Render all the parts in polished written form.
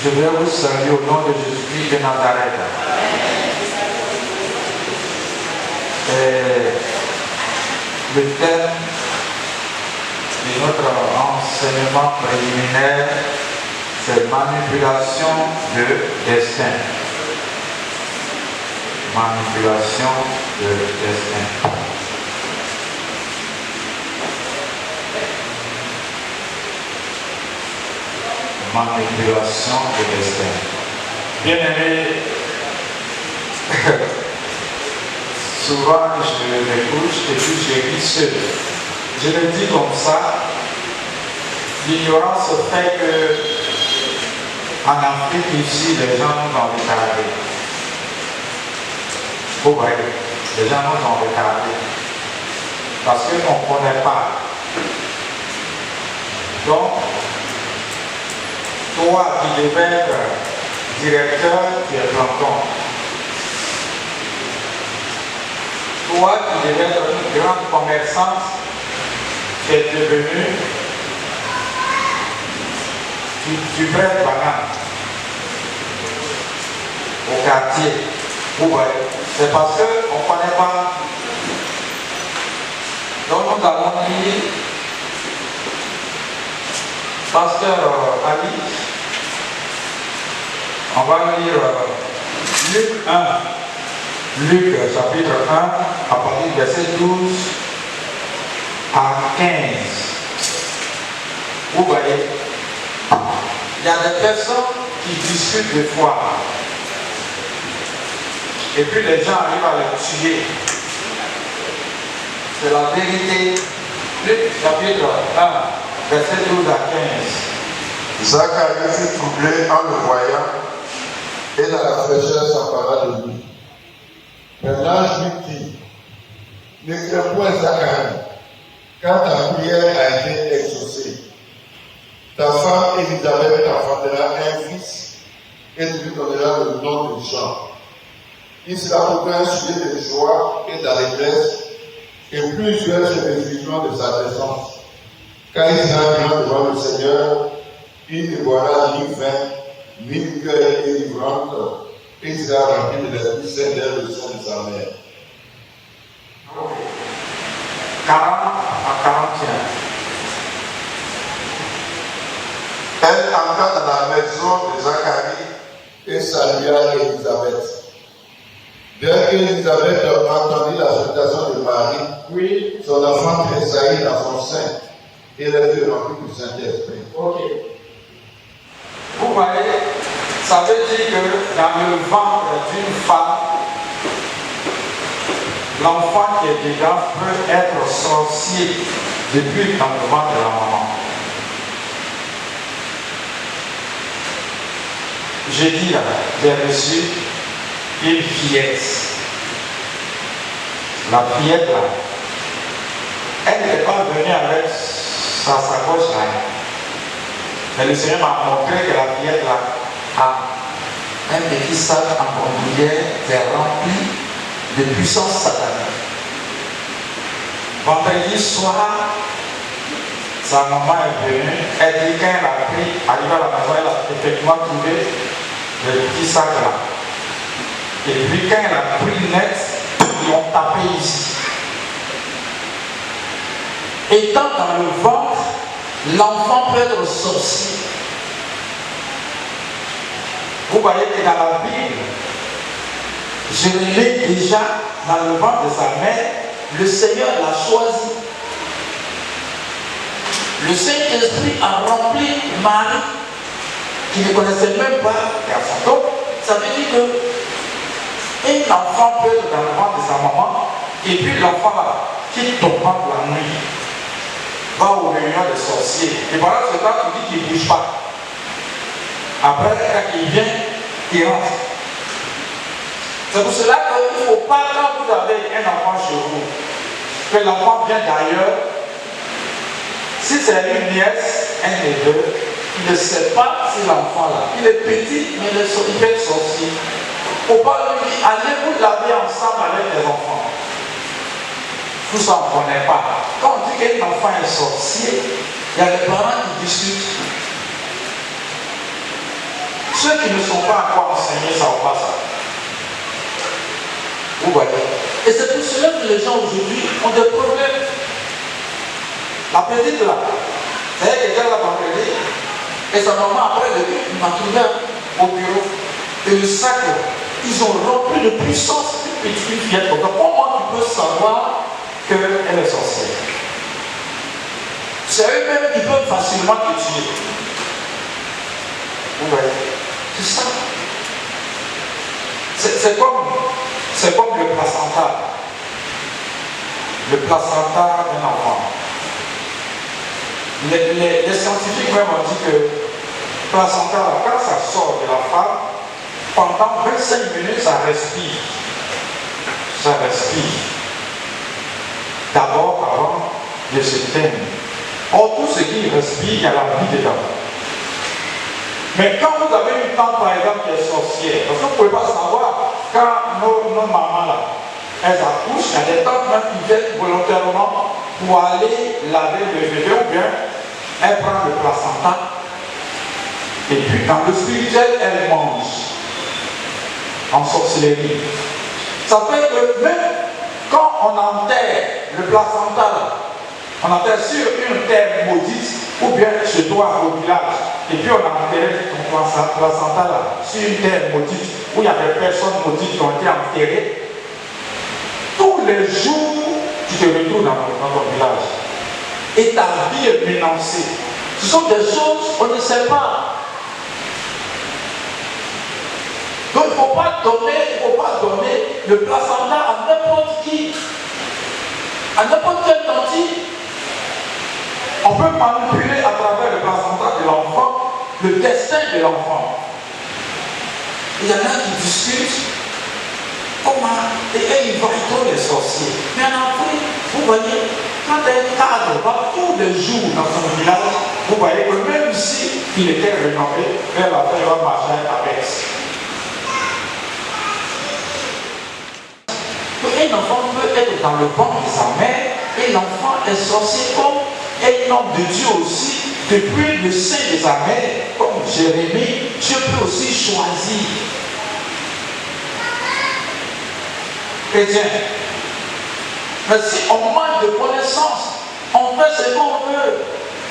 Je vais vous saluer au nom de Jésus-Christ de Nazareth. Le thème de notre enseignement préliminaire, c'est manipulation de destin. Manipulation de destin. Manipulation de destin. Bien-aimé, souvent je m'écoute et puis je ris seul. Je le dis comme ça, l'ignorance fait que en Afrique ici, les gens nous ont retardés. Vous voyez, les gens nous ont retardés. Parce qu'on ne connaît pas. Donc, toi qui devais être directeur, tu es planton. Toi qui devais être une grande commerçante, tu es devenu, tu prêtes banane au quartier. Vous voyez, c'est parce qu'on ne connaît pas. Donc nous allons lire Pasteur Ali. On va lire Luc 1. Luc chapitre 1, à partir du verset 12 à 15. Vous voyez, il y a des personnes qui discutent de foi. Et puis les gens arrivent à les tuer. C'est la vérité. Luc chapitre 1, verset 12 à 15. Zacharie fut troublé en le voyant, et la fraîcheur s'empara de lui. Mais l'ange lui dit, ne crains point Zacharie, car ta prière a été exaucée. Ta femme Élisabeth t'enfantera un fils, et tu lui donneras le nom de Jean. Il sera pour toi un sujet de joie et d'allégresse, et plusieurs se réjouiront de sa naissance. Car il sera grand devant le Seigneur, il ne boira ni vin, ni liqueur délivrante, et il sera rempli de l'Esprit Saint dès le sein de sa mère. 40 à 41. Elle entra dans la maison de Zacharie et salua Élisabeth. Dès qu'Élisabeth entendit la salutation de Marie, Oui. son enfant tressaillit dans son sein et elle fut remplie du Saint-Esprit. Ok. Vous voyez, ça veut dire que dans le ventre d'une femme, l'enfant qui est dedans peut être sorcier depuis dans le ventre de la maman. J'ai dit là, j'ai reçu une fillette. La fillette là, elle n'est pas venue avec sa sacoche là. Mais le Seigneur m'a montré que la fillette là a un petit sac en bandoulière qui est rempli de puissance satanique. Vendredi soir, sa maman est venue, elle dit quand elle a pris, arrivé à la maison, elle a effectivement trouvé le petit sac là. Et puis quand elle a pris net, ils ont tapé ici. Étant dans le ventre, l'enfant peut être sorcier. Vous voyez que dans la Bible, je l'ai déjà dans le ventre de sa mère, le Seigneur l'a choisi. Le Saint-Esprit a rempli Marie, qui ne connaissait même pas personne. Donc, ça veut dire que un enfant peut être dans le ventre de sa maman, et puis l'enfant là, qui tourmente la nuit, va aux réunions des sorciers. Et pendant ce temps, il dit qu'il ne bouge pas. Après, quand il vient, il rentre. C'est pour cela qu'il ne faut pas, quand vous avez un enfant chez vous, que l'enfant vient d'ailleurs, si c'est une nièce, un des deux, il ne sait pas si l'enfant là, il est petit, mais il peut être sorcier. Il ne faut pas lui dire, allez vous laver ensemble avec les enfants. Tout ça, on ne connaît pas. Quand on dit qu'un enfant est sorcier, il y a des parents qui discutent. ceux qui ne sont pas encore enseignés ne savent pas ça. Vous voyez? Et c'est pour cela que les gens aujourd'hui ont des problèmes. La petite là, c'est-à-dire qu'elle était là vendredi, et sa maman après le but, il m'a trouvé au bureau. Et le sac, ils ont rempli de puissance une petite fillette. Donc comment tu peux savoir qu'elle est sorcière? C'est eux-mêmes qui peuvent facilement te tuer. Vous voyez? C'est ça. C'est comme le placenta. Le placenta d'un enfant. Les scientifiques même ont dit que le placenta, quand ça sort de la femme, pendant 25 minutes, ça respire. Ça respire. D'abord, avant de s'éteindre. Or, tout ce qui respire, il y a la vie dedans. Mais quand vous avez une tante, par exemple, qui est sorcière, parce que vous ne pouvez pas savoir, quand nos mamans, là, elles accouchent, il y a des tantes même qui viennent volontairement pour aller laver le bébé, ou bien elles prennent le placenta, et puis dans le spirituel, elles mangent en sorcellerie. Ça fait que même quand on enterre le placenta, on enterre sur une terre maudite, ou bien chez toi au village, et puis on a enterré ton placenta là, sur une terre maudite, où il y a des personnes maudites qui ont été enterrées, tous les jours, tu te retrouves dans ton village. Et ta vie est menacée. Ce sont des choses qu'on ne sait pas. Donc il ne faut pas donner le placenta à n'importe qui, à n'importe quel dentiste. On peut manipuler à travers le placenta de l'enfant le destin de l'enfant. Il y en a qui discutent comment et ils voient trop les sorciers. Mais en Afrique, vous voyez, quand un cadre va tous les jours dans son village, vous voyez que même si il était rénové, vers la fin, il va marcher avec. Un enfant peut être dans le ventre de sa mère et l'enfant est sorcier comme un homme de Dieu aussi, depuis le sein de sa mère, comme Jérémie, Dieu peut aussi choisir. Chrétien. Mais si on manque de connaissances, on fait ce qu'on veut.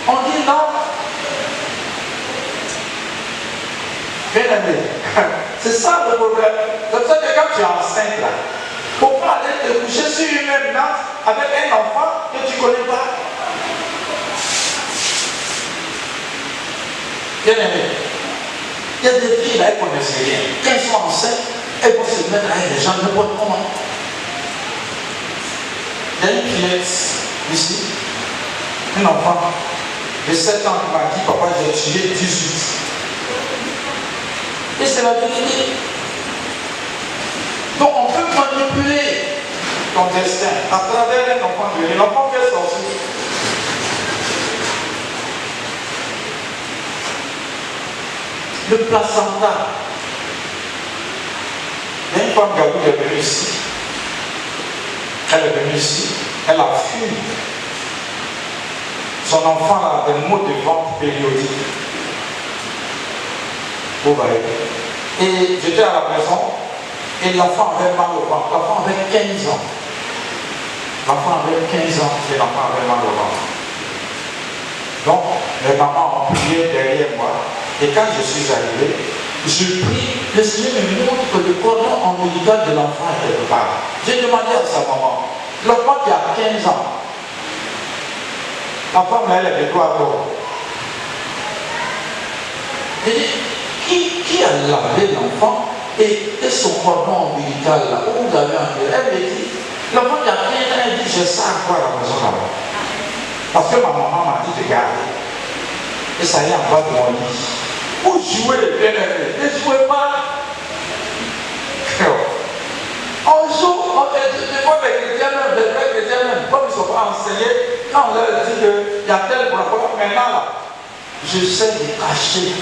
On dit non. Bien aimé, c'est ça le problème. C'est pour ça que quand tu es enceinte là, il ne faut pas aller te coucher sur une même natte avec un enfant que tu ne connais pas. Bien aimé, il y a des filles là, elles ne connaissent rien. Quand elles sont enceintes, elles vont se mettre avec des gens n'importe comment. Il y a une fillette ici, un enfant de 7 ans qui m'a dit, papa, j'ai tué 18. Et c'est la vérité. Donc on peut manipuler ton destin à travers un enfant de Dieu. L'enfant fait sortir. Le placenta. Il y a une femme Gabou qui est venue ici. Elle est venue ici. Elle a fui. Son enfant a des maux de ventre périodiques. Vous voyez. Et j'étais à la maison. Et l'enfant avait mal au ventre. L'enfant avait 15 ans. L'enfant avait 15 ans et l'enfant avait mal au ventre. Donc, les mamans ont prié derrière moi. Et quand je suis arrivé, je prie, le Seigneur me montre que le cordon ombilical de l'enfant est quelque part. J'ai demandé à sa maman, l'enfant qui a 15 ans, la femme elle est de quoi à bord. J'ai dit, qui a lavé l'enfant et son cordon ombilical là, où vous avez enlevé? Elle me dit, l'enfant qui a 15 ans, elle dit, j'ai ça à quoi à la maison là-bas. Parce que ma maman m'a dit de garder. Et ça y est en bas de mon lit. Vous jouez, bien aimé, ne jouez pas. On joue, des fois les chrétiens même, les vrais chrétiens même, comme ils ne sont pas enseignés, quand on leur dit qu'il y a tel problème, maintenant là, j'essaie de cacher.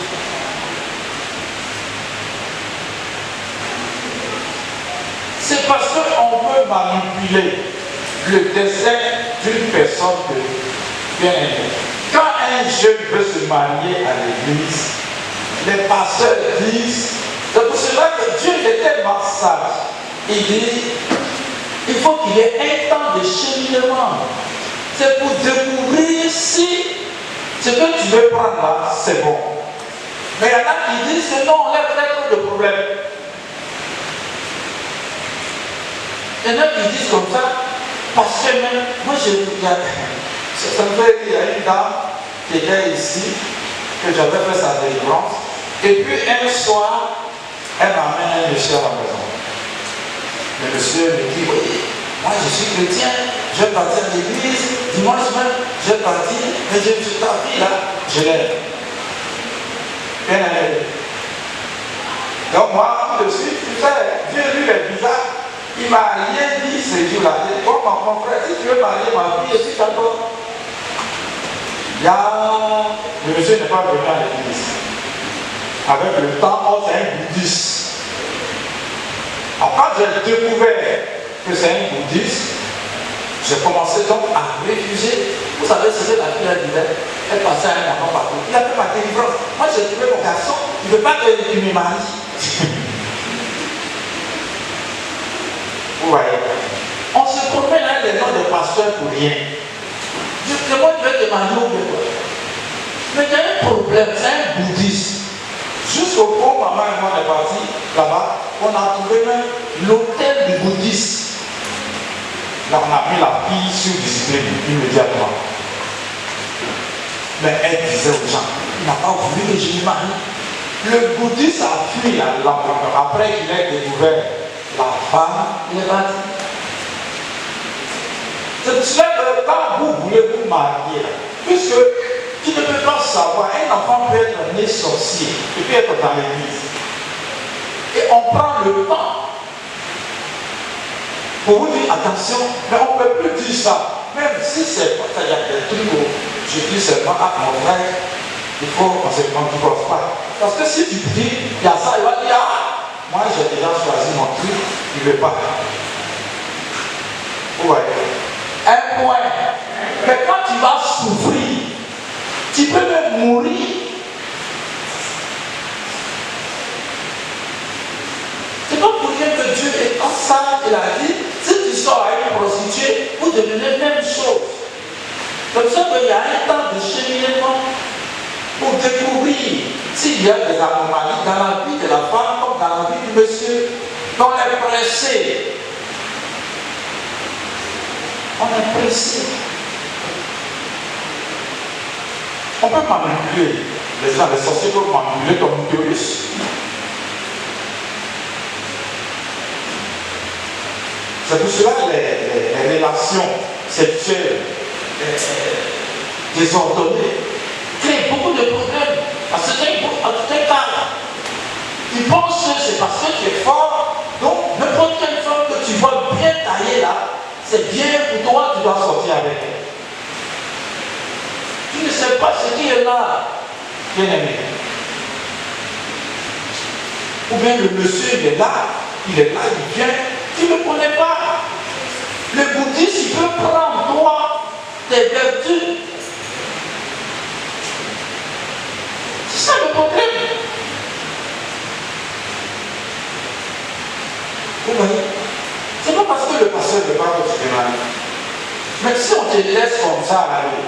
C'est parce qu'on peut manipuler le destin d'une personne bien aimée. Quand un jeune veut se marier à l'église, les pasteurs disent, c'est pour cela que Dieu est tellement sage. Il dit, il faut qu'il y ait un temps de cheminement. C'est pour découvrir si ce que tu veux prendre là, c'est bon. Mais il y en a qui disent que non, on a peut-être de problèmes. Il y en a qui disent comme ça, parce que même, moi je regarde, ça me fait qu'il y a une dame qui était ici, que j'avais fait sa délivrance, et puis un soir, elle m'amène un monsieur à la maison. Le monsieur me dit, oui, moi je suis chrétien, je vais partir à l'église, dimanche même, je vais partir, mais je suis ta fille là, je l'aime. Bien aimé. Donc moi, je suis, tu sais, Dieu lui est bizarre. Il ne m'a rien dit ce jour-là. Il dit, oh mon frère, si tu veux marier ma fille, je suis d'accord. Le monsieur n'est pas venu à l'église. Avec le temps, oh, c'est un bouddhiste. Alors quand j'ai découvert que c'est un bouddhiste, j'ai commencé donc à réfugier. Vous savez ce que la fille disait? Elle passait à un moment partout. Il a fait ma délivrance. Moi j'ai trouvé mon garçon, il ne veut pas qu'il me marie. Vous voyez, on se promène avec les noms de pasteurs pour rien. Justement, tu veux te marier ou quoi. Mais il y a un problème, c'est un bouddhiste. Jusqu'au point, maman et moi on est partis là-bas, on a trouvé même l'hôtel du bouddhiste. Là, on a mis la fille sur discipline immédiatement. Mais elle disait aux gens, il n'a pas voulu que je me marie. Le bouddhiste a fui la lampe. Après qu'il ait découvert la femme, il est parti. C'est pour cela que quand vous voulez vous marier, puisque tu ne peux pas savoir, un enfant peut être né sorcier et puis être dans l'église. Et on prend le temps pour vous dire attention, mais on ne peut plus dire ça. Même si c'est pas ça, il y a des trucs où je dis seulement à mon frère, il faut qu'on se prononce pas. Parce que si tu dis, il y a ça, il va dire, ah, moi j'ai déjà choisi mon truc, il ne veut pas. Vous voyez? Un point. Mais quand tu vas souffrir, tu peux même mourir. C'est pas pour rien que Dieu est comme ça, il a dit, si tu sors à une prostituée, vous devenez même chose. Comme ça qu'il y a un temps de cheminement pour découvrir s'il y a des anomalies dans la vie de la femme comme dans la vie du monsieur. On est pressé. On est pressé. On peut manipuler. Les gens, les sorciers peuvent manipuler comme une virus. C'est pour cela que les relations sexuelles désordonnées créent beaucoup de problèmes. À certains cas, tu penses que c'est parce que tu es fort, donc n'importe quelle femme que tu vois bien taillée là, c'est bien pour toi, tu dois sortir avec elle. Tu ne sais pas ce qui est là, bien aimé. Ou bien le monsieur, il est là, il vient, tu ne connais pas. Le bouddhiste, il peut prendre toi, tes vertus. C'est ça le problème. Vous voyez? C'est pas parce que le pasteur ne veut pas que tu te maries. Mais si on te laisse comme ça aller,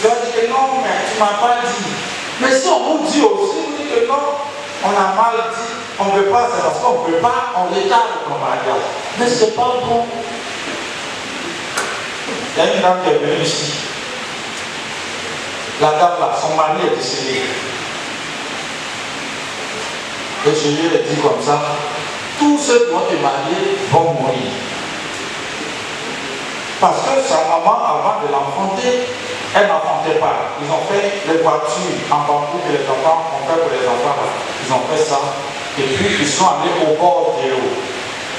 tu vas dire que non, mais tu ne m'as pas dit. Mais si on vous dit aussi, vous dites que non, on a mal dit, on ne veut pas, c'est parce qu'on ne veut pas, on retarde ton mariage. Mais ce n'est pas bon. Il y a une dame qui est venue ici. La dame là, son mari est décédé. Et je lui ai dit comme ça, tous ceux qui vont te marier vont mourir. Parce que sa maman, avant de l'enfanter, elle n'enfantait pas. Ils ont fait les voitures en bambou que les enfants ont fait pour les enfants. Ils ont fait ça. Et puis ils sont allés au bord de l'eau.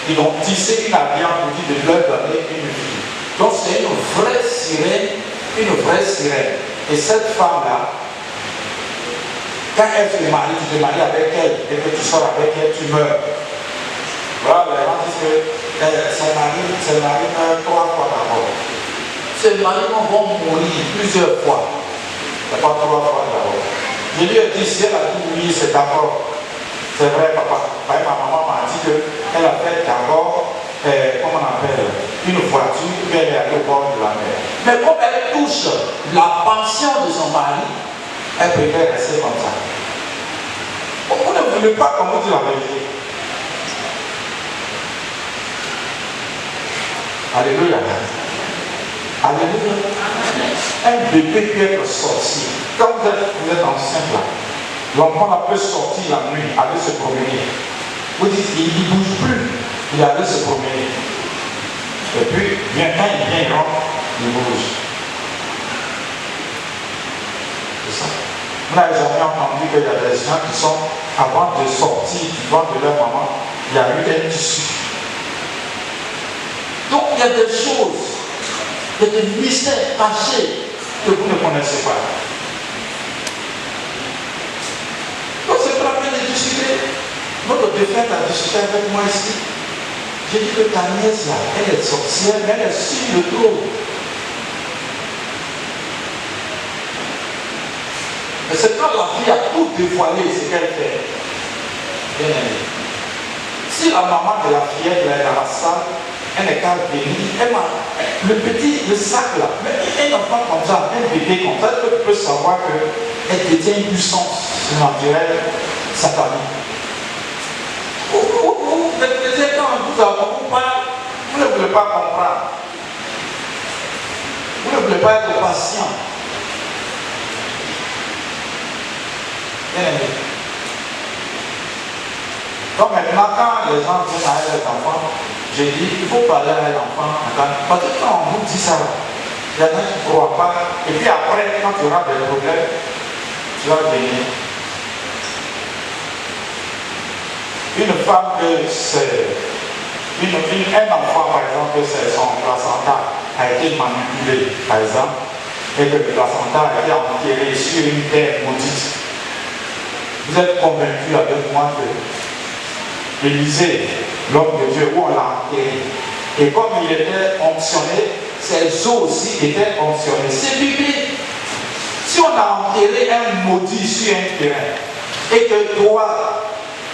Ils ont tissé une alliance pour dire de leur donner une fille. Donc c'est une vraie sirène, une vraie sirène. Et cette femme-là, quand elle se marie, tu te maries avec elle, et que tu sors avec elle, tu meurs. Voilà, les gens disent que ses maris meurent 3 fois d'abord. Ces maris vont mourir plusieurs fois. Mais pas 3 fois d'abord. Je lui ai dit, si elle a dit oui, c'est d'accord. C'est vrai, papa. Ma maman m'a dit qu'elle a fait d'abord, comment on appelle, une voiture, puis elle est allée au bord de la mer. Mais comme elle touche la pension de son mari, elle préfère rester comme ça. Vous ne voulez pas qu'on vous dise la vérité. Alléluia. Alléluia. Un bébé peut être sorti. Quand vous êtes enceinte là, l'enfant là peut sortir la nuit, aller se promener. Vous dites, il ne bouge plus, il allait se promener. Et puis, quand il vient, il rentre, il bouge. C'est ça. Vous n'avez jamais entendu qu'il y a des gens qui sont, avant de sortir du ventre de leur maman, il y a eu un tissu. Donc, il y a des choses, il y a des mystères cachés que vous ne connaissez pas. Donc, c'est pas la peine de discuter. Notre défunte a discuté avec moi ici. J'ai dit que ta nièce là, elle est sorcière, mais elle est sur le dos. Mais c'est quand la fille a tout dévoilé ce qu'elle fait. Bien aimé. Si la maman de la fillette là est dans la salle, elle n'est qu'à venir, elle m'a. Le sac là, mais un enfant comme ça, un bébé comme ça, elle peut savoir qu'elle détient une puissance naturelle satanique. Vous maîtrisez quand vous ne voulez pas comprendre. Vous ne voulez pas être patient. Bien aimé. Donc maintenant, quand les gens viennent avec les enfants, j'ai dit, il faut parler à l'enfant. Parce que quand on vous dit ça, il y en a qui ne croient pas. Et puis après, quand tu auras des problèmes, tu vas venir. Une femme que c'est. Un enfant, par exemple, que c'est son placenta a été manipulé, par exemple, et que le placenta a été enterré sur une terre maudite. Vous êtes convaincu avec moi que Élisée, l'homme de Dieu, où on l'a enterré, et comme il était onctionné, ses os aussi étaient onctionnés. C'est biblique. Si on a enterré un maudit sur un terrain, et que toi,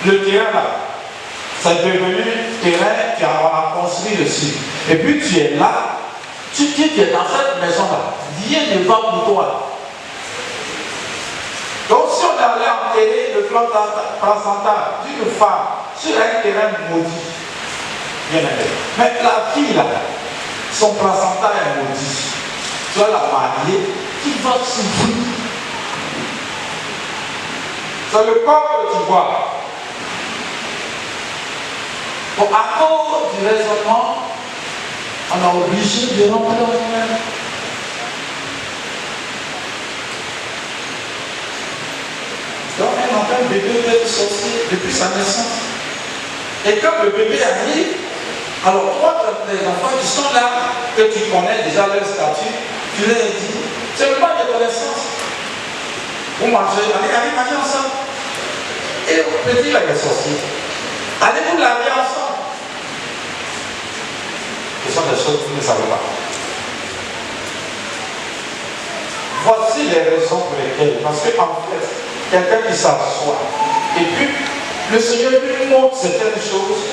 le terrain là, c'est devenu terrain, on a construit dessus. Et puis tu es là, tu es dans cette maison-là, rien ne va pour toi. Donc si on allait enterrer le placenta d'une femme sur un terrain maudit, bien aimé. Mais la fille là, son placenta est maudit. Tu vas la marier, tu vas souffrir. C'est le corps que tu vois. Bon, à cause du raisonnement, on a obligé de rentrer en nous-mêmes. Donc, un enfant, le bébé peut être sorcier depuis sa naissance. Et quand le bébé arrive, alors toi, les enfants qui sont là, que tu connais déjà leur statut, tu leur dis, c'est le mal de connaissance. Vous mangez, allez manger ensemble. Et le petit là, il est sorcier. Allez vous laver ensemble. Ce sont des choses que vous ne savez pas. Voici les raisons pour lesquelles. Parce qu'en fait, quelqu'un qui s'assoit, et puis le Seigneur lui montre certaines choses,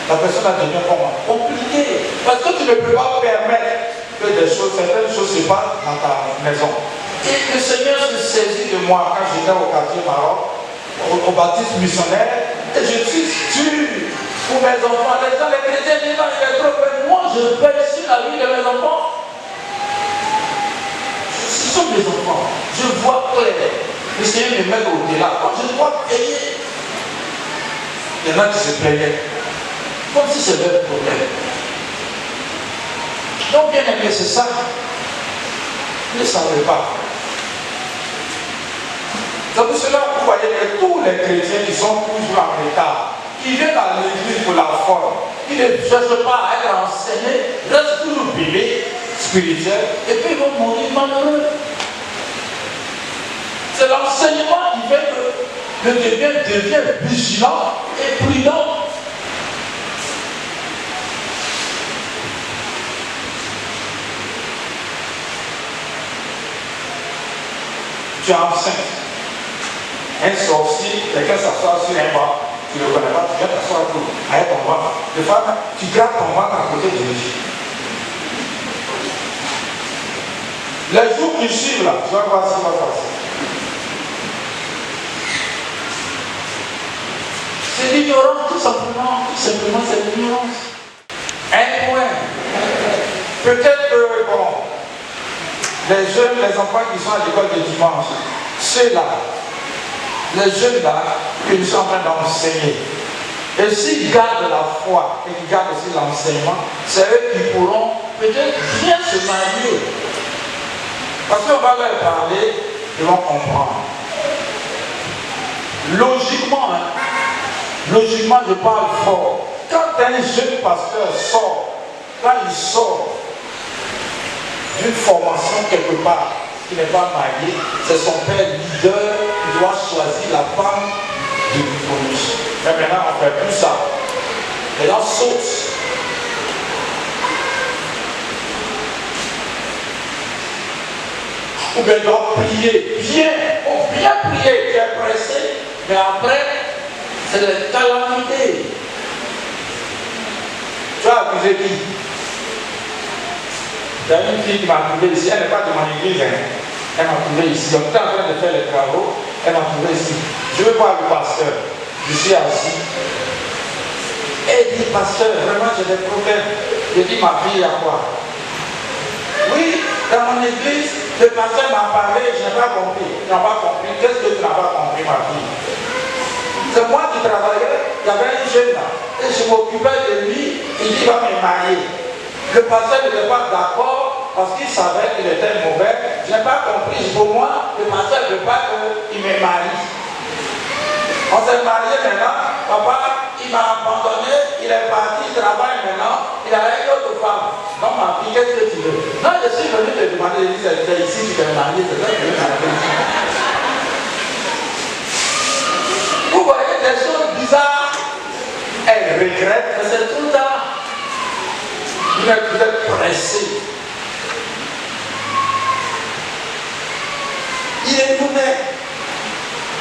la personne a devenu compliquée. Parce que tu ne peux pas permettre que certaines choses se passent dans ta maison. Et le Seigneur se saisit de moi quand j'étais au quartier Maroc, au baptiste missionnaire, et je suis dur pour mes enfants. Les gens, les chrétiens disent non, il est trop bête. Moi, je veille sur la vie de mes enfants. Ce sont mes enfants. Je vois clair. Le Seigneur me met au-delà. Quand je dois payer, il y en a qui se plaignaient. Comme si c'était le problème. Donc, bien aimé, c'est ça. Vous ne savez pas. C'est pour cela que vous voyez que tous les chrétiens qui sont toujours en état, qui viennent à l'église pour la forme, qui ne cherchent pas à être enseignés, restent toujours bibliques, spirituels, et puis ils vont mourir malheureux. C'est l'enseignement qui fait que le devient vigilant et prudent. Tu es enceinte. Un sorcier, quelqu'un s'assoit sur un banc, tu ne le connais pas, tu viens t'asseoir avec ton banc. Des fois, tu gardes ton banc à côté de lui. Les jours qui suivent là, tu vas voir ce qui va passer. C'est l'ignorance, tout simplement. Tout simplement, c'est l'ignorance. Un point. Peut-être que, bon, les jeunes, les enfants qui sont à l'école de dimanche, ceux-là, les jeunes là, que nous sommes en train d'enseigner, et s'ils gardent la foi et qu'ils gardent aussi l'enseignement, c'est eux qui pourront peut-être bien se marier. Parce qu'on va leur parler, ils vont comprendre. Logiquement, logiquement, je parle fort. Quand un jeune pasteur sort, quand il sort d'une formation quelque part, qui n'est pas marié, c'est son père leader qui doit choisir la femme de l'hypothèse. Mais maintenant, on ne fait plus ça. Les gens sautent. Ou bien ils doivent prier bien, bien prier, tu es pressé, mais après, c'est la calamité. Tu as accusé qui? Il y a une fille qui m'a trouvé ici, elle n'est pas de mon église, hein. Elle m'a trouvé ici. On était en train de faire les travaux, elle m'a trouvé ici. Je veux voir le pasteur. Je suis assis. Elle dit, pasteur, vraiment j'ai des problèmes. Je dis, ma fille, il y a quoi? Oui, dans mon église, le pasteur m'a parlé, je n'ai pas compris. Je n'ai pas compris. Qu'est-ce que tu n'as pas compris, ma fille? C'est moi qui travaillais, il y avait un jeune là. Et je m'occupais de lui, il dit, il va me marier. Le pasteur n'était pas d'accord parce qu'il savait qu'il était mauvais. Je n'ai pas compris. Pour moi, le pasteur ne veut pas qu'il me marie. On s'est marié maintenant. Papa, il m'a abandonné. Il est parti, il travaille maintenant. Il a une autre femme. Donc, ma fille, qu'est-ce que tu veux? Non, je suis venu te demander, c'est ici, tu t'es marié, c'est ça que je veux marier. Vous voyez des choses bizarres. Elle regrette, mais c'est tout le temps. Vous êtes pressé. Il est mauvais.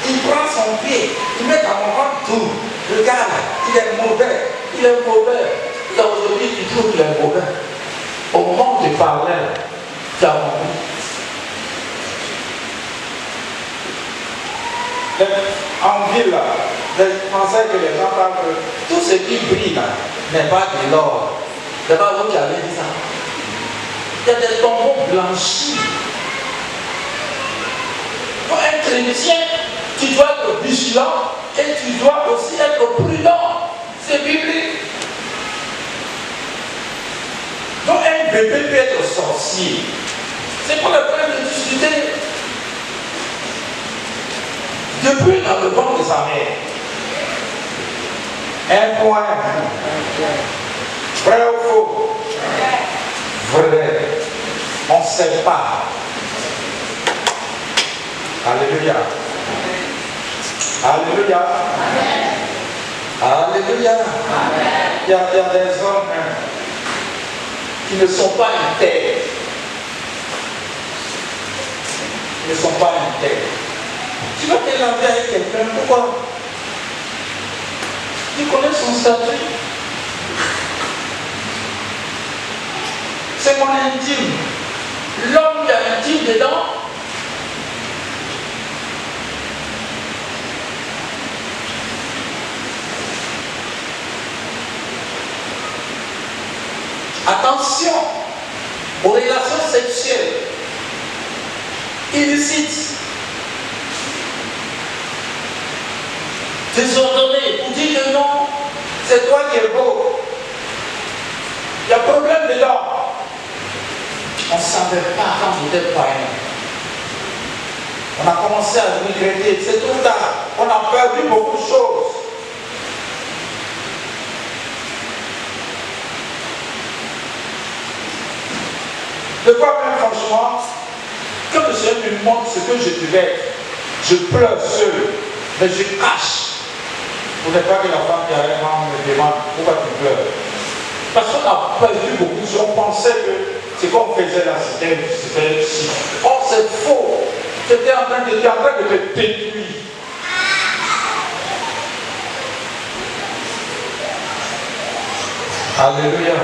Il prend son pied, il met dans mon ventre tout. Regarde, il est mauvais. Il est mauvais. Et aujourd'hui, tu trouves qu'il est mauvais. Au moment où tu parlais, tu as compris. En ville, là, je pensais que les gens parlent que tout ce qui brille là n'est pas de l'or. C'est pas vous qui avez dit ça. Il y a des tombeaux blanchis. Pour un chrétien, tu dois être vigilant et tu dois aussi être prudent. C'est biblique. Donc un bébé peut être sorcier. C'est pas la peine de discuter. Depuis dans le ventre de sa mère. Un point. Vrai ou faux? Vrai. On ne sait pas. Alléluia. Alléluia. Alléluia. Il y a des hommes qui ne sont pas intègres. Ils ne sont pas intègres. Tu vas t'élever avec quelqu'un, pourquoi? Tu connais son statut. C'est mon intime. L'homme qui a intime dedans. Attention aux relations sexuelles illicites, désordonnées, pour dire que non, c'est toi qui es beau. Il y a problème dedans. On ne savait pas quand j'étais païen. On a commencé à regretter, c'est trop tard. On a perdu beaucoup de choses. De quoi même franchement, quand le Seigneur me montre ce que je devais être, je pleure seul, mais je cache. Pour ne pas que la femme qui arrive me demande pourquoi tu pleures. Parce qu'on a perdu beaucoup de choses, on pensait que ce qu'on faisait là, c'était si. Or c'est faux. Tu es en train de te détruire. Alléluia.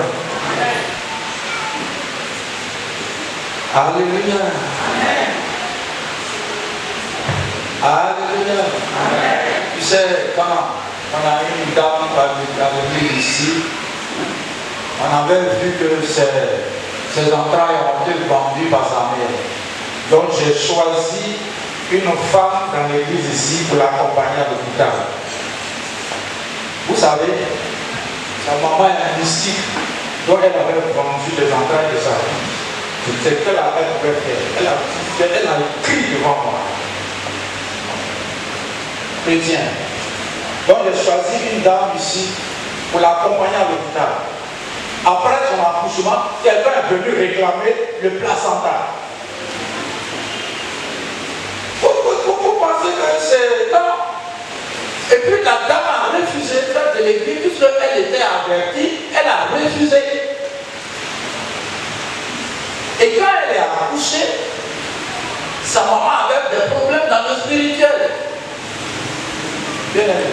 Alléluia. Alléluia. Tu sais, quand on a eu une dame à l'église ici, on avait vu que ses entrailles ont été vendues par sa mère. Donc j'ai choisi une femme dans l'église ici pour l'accompagner à l'hôpital. Vous savez, sa maman est un mystique, donc elle avait vendu les entrailles de sa fille. C'est ce qu'elle pouvait faire. Elle a écrit devant moi. Chrétien. Donc j'ai choisi une dame ici pour l'accompagner à l'hôpital. Après son accouchement, quelqu'un est venu réclamer le placenta. Vous pensez que c'est non. Et puis la dame a refusé de l'église, puisqu'elle était avertie, elle a refusé. Et quand elle est accouchée, sa maman avait des problèmes dans le spirituel. Bien aimé.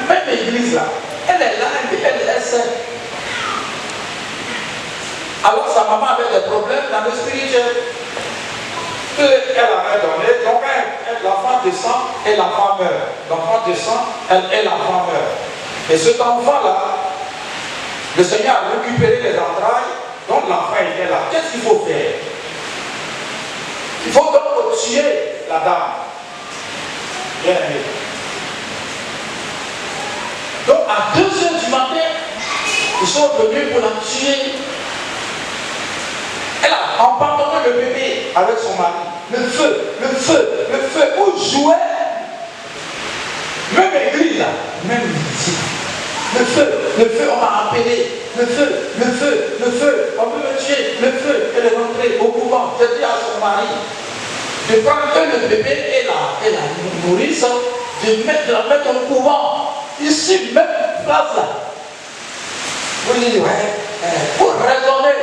Même l'église là, elle est là, elle sait. Alors sa maman avait des problèmes dans le spirituel. Elle avait donné, donc l'enfant descend et l'enfant meurt. L'enfant descend et l'enfant meurt. Et cet enfant-là, le Seigneur a récupéré les entrailles, donc l'enfant était là. Qu'est-ce qu'il faut faire? Il faut donc tuer la dame. Bien aimé. Donc à 2h du matin, ils sont venus pour la tuer. Elle a abandonné le bébé avec son mari. Le feu, où jouait. Même église là, même ici. Le feu, on m'a appelé. Le feu, on veut me tuer. Le feu, elle est rentrée au couvent. J'ai dit à son mari de prendre le bébé et la nourrice, de la mettre au couvent. Ici, même place là. Vous dites, ouais, pour raisonner.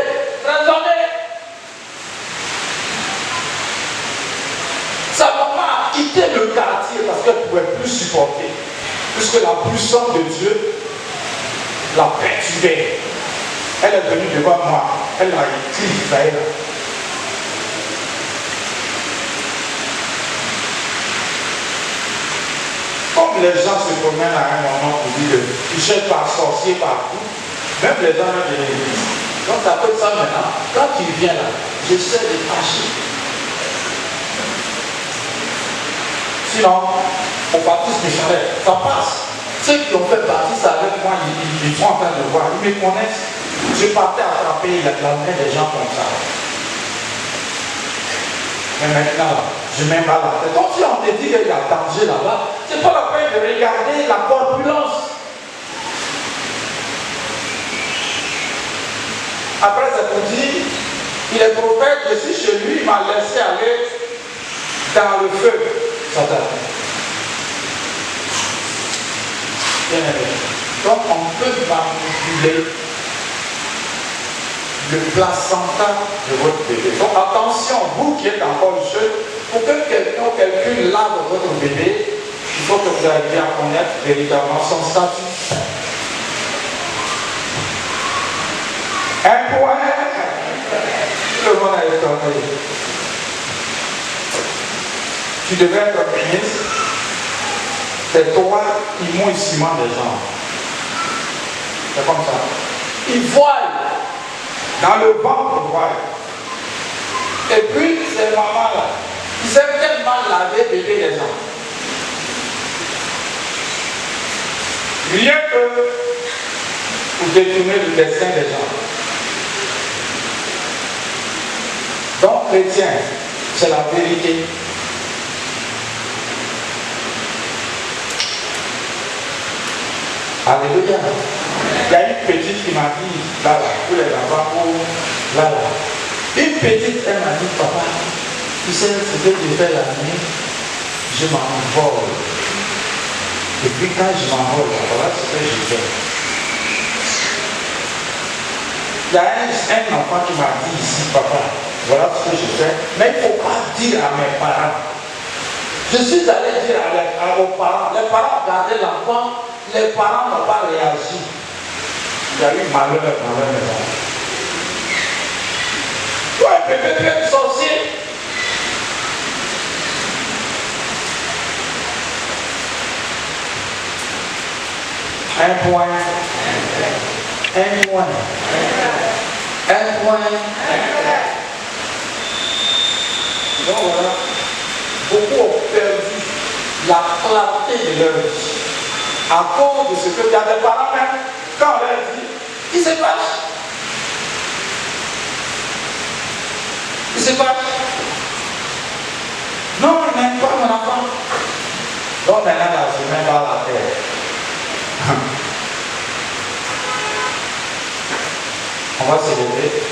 Sa maman a quitté le quartier parce qu'elle ne pouvait plus supporter. Puisque la puissance de Dieu la perturbait. Elle est venue devant moi. Elle a écrit Israël. Comme les gens se promènent à un moment pour dire qu'ils cherchent par sorcier partout, même les gens de l'église. Donc ça peut être ça maintenant. Quand tu viens là, j'essaie de tâcher. Sinon, au baptiste missionnaire, ça passe. Ceux qui ont fait baptiste avec moi, ils sont en train de voir, ils me connaissent. Je partais attraper la main des gens comme ça. Mais maintenant, je mets mal la tête. Donc si on te dit qu'il y a danger là-bas, c'est pas la peine de regarder la corpulence. Après, ça te dit, il est prophète, je suis chez lui, il m'a laissé aller dans le feu. Donc on peut manipuler le placenta de votre bébé. Donc attention, vous qui êtes encore jeune, pour que quelqu'un ou quelqu'un lave votre bébé, il faut que vous arriviez à connaître véritablement son statut. Un point, le monde a étonné. Tu devais être ministre, c'est toi qui mouille ciment des gens. C'est comme ça. Ils voient dans le ventre, voient. Et puis, ces mamans-là, ils aiment tellement laver bébé des gens. Rien que pour détourner le destin des gens. Donc, chrétien, c'est la vérité. Alléluia. Il y a une petite qui m'a dit, là, tous les enfants, là. Une petite, elle m'a dit, papa, tu sais ce que je fais la nuit, je m'envole. Et puis quand je m'envole, voilà ce que je fais. Il y a un enfant qui m'a dit ici, papa, voilà ce que je fais, mais il ne faut pas dire à mes parents. Je suis allé dire aux parents, les parents ont gardé l'enfant, les parents n'ont pas réagi. Il y a eu malheur dans leur maison. Toi, bébé, tu es sorcier. Un point. Un point. Un point. Donc voilà, beaucoup ont perdu la clarté de leur vie à cause de ce que tu as des parents même, quand on leur dit, ils se fâchent. Ils se fâchent. Non, je n'aime pas mon enfant. Donc maintenant, là, je mets dans la terre. On va se lever.